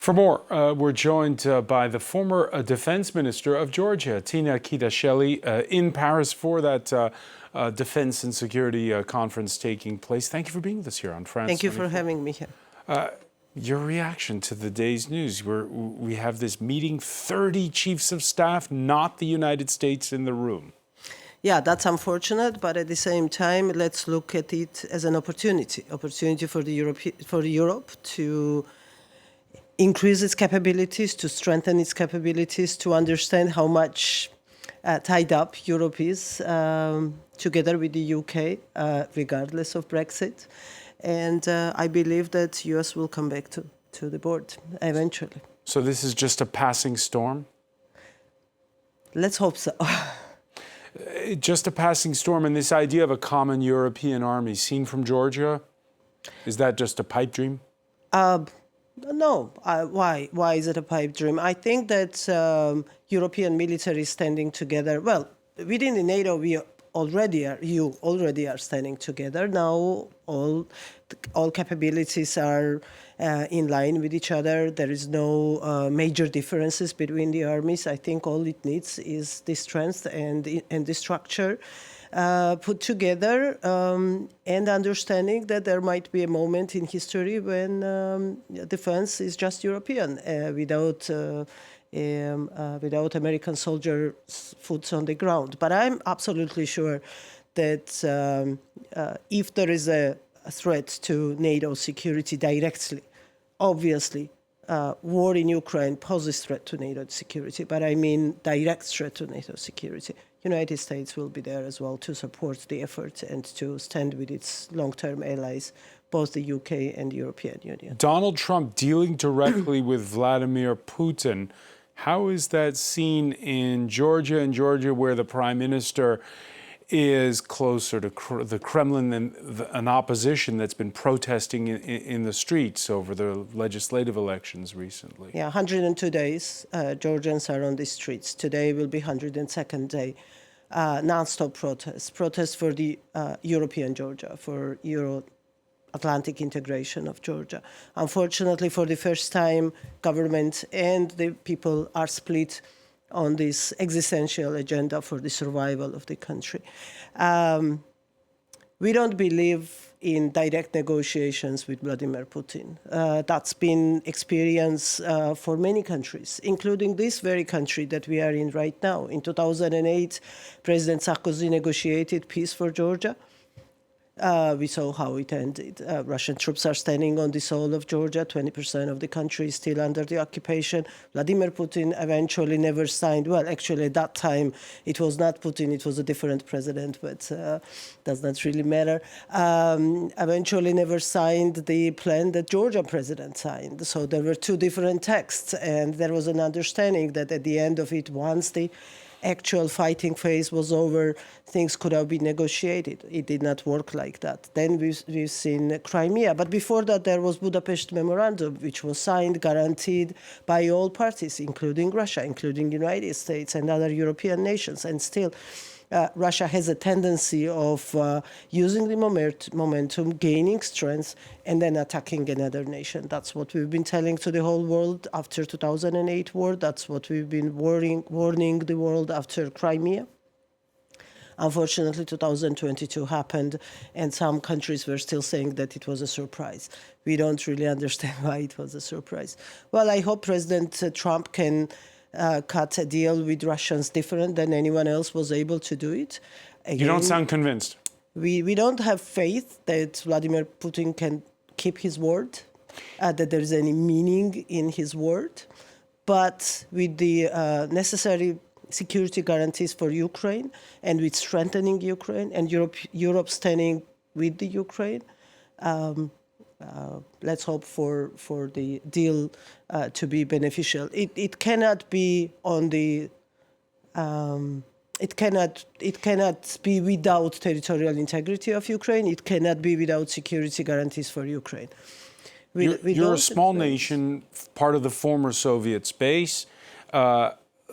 For more, we're joined by the former defense minister of Georgia, Tina Khidasheli, in Paris for that defense and security conference taking place. Thank you for being with us here on France. Thank you for having me here. Your reaction to the day's news. We have this meeting, 30 chiefs of staff, not the United States in the room. Yeah, that's unfortunate, but at the same time, let's look at it as an opportunity for Europe to increase its capabilities, to strengthen its capabilities, to understand how much tied up Europe is together with the UK, regardless of Brexit. And I believe that US will come back to the board eventually. So this is just a passing storm? Let's hope so. Just a passing storm, and this idea of a common European army seen from Georgia, is that just a pipe dream? No. Why is it a pipe dream? I think that European military standing together, well, within the NATO, you already are standing together. Now all capabilities are in line with each other. There is no major differences between the armies. I think all it needs is the strength and the structure put together, and understanding that there might be a moment in history when defense is just European, without American soldiers' foot on the ground. But I'm absolutely sure that if there is a threat to NATO security directly, obviously, war in Ukraine poses threat to NATO security, but I mean direct threat to NATO security. United States will be there as well to support the effort and to stand with its long-term allies, both the UK and the European Union. Donald Trump dealing directly with Vladimir Putin. How is that seen in Georgia, where the prime minister is closer to the Kremlin than an opposition that's been protesting in the streets over the legislative elections recently? Yeah, 102 days Georgians are on the streets. Today will be 102nd day. Non-stop protests for the European Georgia, for Euro-Atlantic integration of Georgia. Unfortunately, for the first time, government and the people are split on this existential agenda for the survival of the country. We don't believe in direct negotiations with Vladimir Putin. That's been experienced for many countries, including this very country that we are in right now. In 2008, President Sarkozy negotiated peace for Georgia. We saw how it ended. Russian troops are standing on the soil of Georgia. 20% of the country is still under the occupation. Vladimir Putin eventually never signed. Well, actually, at that time, it was not Putin. It was a different president, but does not really matter. Eventually never signed the plan that Georgia president signed. So there were two different texts, and there was an understanding that at the end of it, once the actual fighting phase was over, things could have been negotiated. It did not work like that. Then we've seen Crimea. But before that, there was Budapest Memorandum, which was signed, guaranteed by all parties, including Russia, including the United States and other European nations. And still, Russia has a tendency of using the momentum, gaining strength, and then attacking another nation. That's what we've been telling to the whole world after 2008 war. That's what we've been warning the world after Crimea. Unfortunately, 2022 happened, and some countries were still saying that it was a surprise. We don't really understand why it was a surprise. Well, I hope President Trump can cut a deal with Russians different than anyone else was able to do it. Again, you don't sound convinced. We don't have faith that Vladimir Putin can keep his word, that there's any meaning in his word. But with the necessary security guarantees for Ukraine, and with strengthening Ukraine, and Europe standing with the Ukraine, let's hope for the deal to be beneficial. It cannot be on the it cannot be without territorial integrity of Ukraine. It cannot be without security guarantees for Ukraine. You're a small nation, part of the former Soviet space,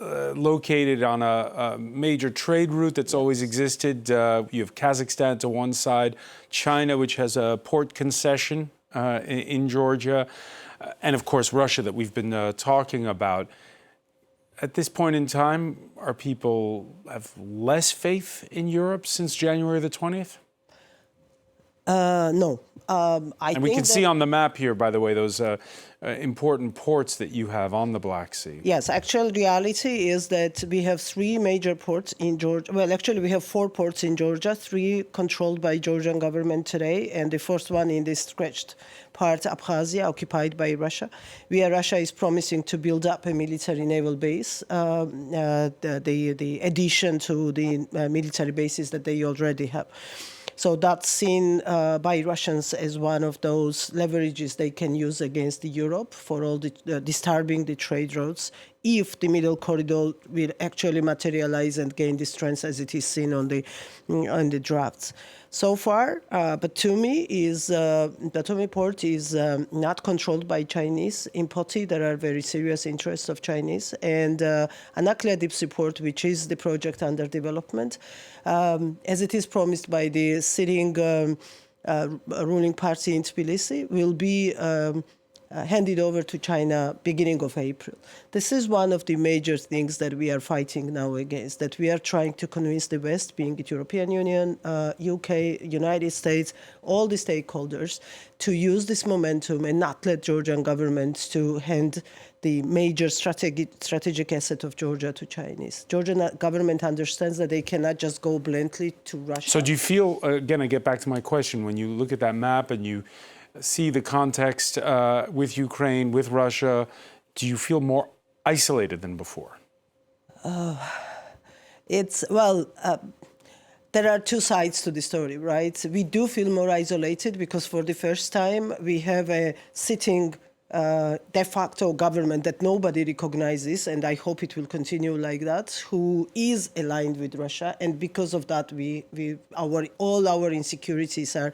located on a major trade route that's always existed. You have Kazakhstan to one side, China, which has a port concession in Georgia. and of course Russia that we've been talking about. At this point in time, are people have less faith in Europe since January the 20th? No. And we can see on the map here, by the way, those important ports that you have on the Black Sea. Yes, actual reality is that we have 3 major ports in Georgia. Well, actually, we have 4 ports in Georgia, 3 controlled by Georgian government today, and the first one in this stretched part, Abkhazia, occupied by Russia, where Russia is promising to build up a military naval base, the addition to the military bases that they already have. So that's seen by Russians as one of those leverages they can use against Europe for all the disturbing the trade routes if the middle corridor will actually materialize and gain the strength as it is seen on the drafts. So far, Batumi port is not controlled by Chinese. In Poti, there are very serious interests of Chinese. And Anaklia Deep Sea Port, which is the project under development, as it is promised by the sitting ruling party in Tbilisi, will be handed over to China beginning of April. This is one of the major things that we are fighting now against, that we are trying to convince the West, being the European Union, UK, United States, all the stakeholders, to use this momentum and not let Georgian government to hand the major strategic asset of Georgia to Chinese. Georgian government understands that they cannot just go blindly to Russia. So do you feel, again, I get back to my question, when you look at that map and you see the context with Ukraine, with Russia, do you feel more isolated than before? There are 2 sides to the story, right? We do feel more isolated because for the first time we have a sitting de facto government that nobody recognizes, and I hope it will continue like that, who is aligned with Russia, and because of that, all our insecurities are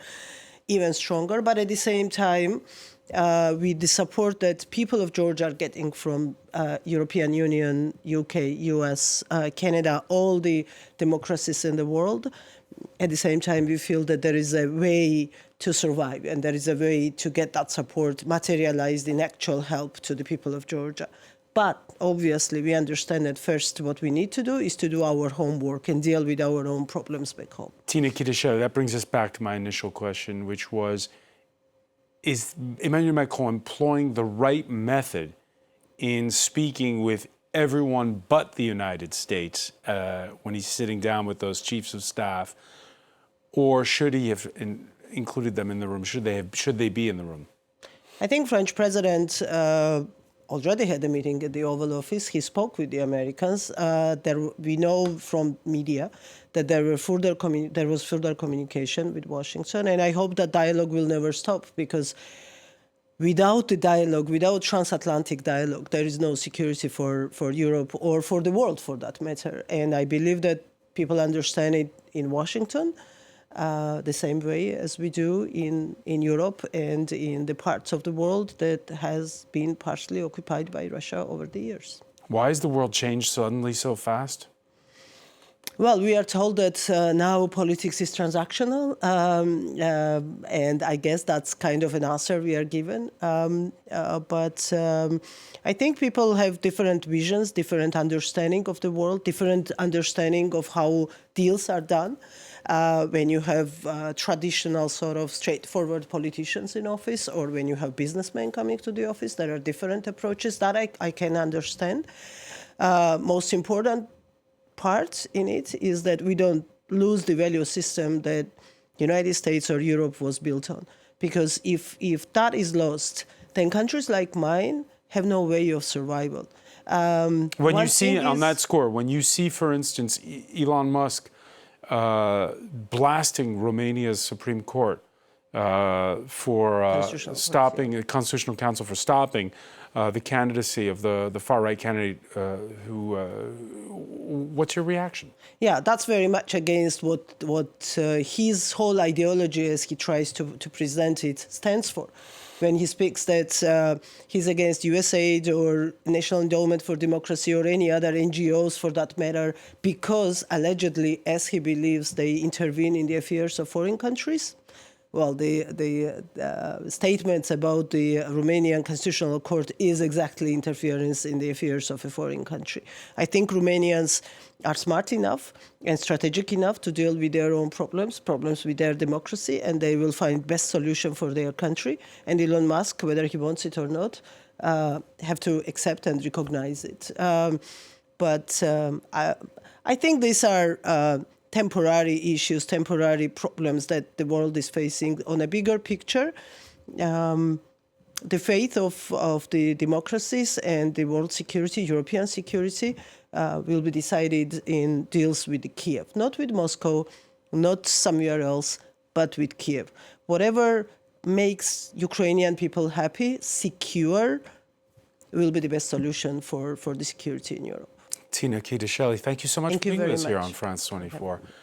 even stronger. But at the same time, with the support that people of Georgia are getting from European Union, UK, US, Canada, all the democracies in the world, at the same time, we feel that there is a way to survive and there is a way to get that support materialized in actual help to the people of Georgia. But obviously, we understand that first what we need to do is to do our homework and deal with our own problems back home. Tina Khidasheli, that brings us back to my initial question, which was, is Emmanuel Macron employing the right method in speaking with everyone but the United States when he's sitting down with those chiefs of staff, or should he have included them in the room? Should they be in the room? I think French President already had a meeting at the Oval Office. He spoke with the Americans. We know from media that there was further communication with Washington, and I hope that dialogue will never stop, because without the dialogue, without transatlantic dialogue, there is no security for Europe or for the world, for that matter. And I believe that people understand it in Washington the same way as we do in Europe and in the parts of the world that has been partially occupied by Russia over the years. Why has the world changed suddenly so fast? Well, we are told that now politics is transactional, and I guess that's kind of an answer we are given. But I think people have different visions, different understanding of the world, different understanding of how deals are done. When you have traditional sort of straightforward politicians in office, or when you have businessmen coming to the office, there are different approaches that I can understand. Most important part in it is that we don't lose the value system that United States or Europe was built on. Because if that is lost, then countries like mine have no way of survival. When you see, on that score, when you see, for instance, Elon Musk blasting Romania's Supreme Court for stopping the Constitutional Council for stopping the candidacy of the far-right candidate what's your reaction? Yeah, that's very much against what his whole ideology, as he tries to present it, stands for. When he speaks that he's against USAID or National Endowment for Democracy or any other NGOs for that matter, because allegedly, as he believes, they intervene in the affairs of foreign countries. well, the statements about the Romanian Constitutional Court is exactly interference in the affairs of a foreign country. I think Romanians are smart enough and strategic enough to deal with their own problems with their democracy, and they will find best solution for their country. And Elon Musk, whether he wants it or not, have to accept and recognize it. But I think these are temporary issues, temporary problems that the world is facing. On a bigger picture, the fate of the democracies and the world security, European security, will be decided in deals with Kiev, not with Moscow, not somewhere else, but with Kiev. Whatever makes Ukrainian people happy, secure, will be the best solution for the security in Europe. Tina Khidasheli, thank you so much for being with us here much. on France 24.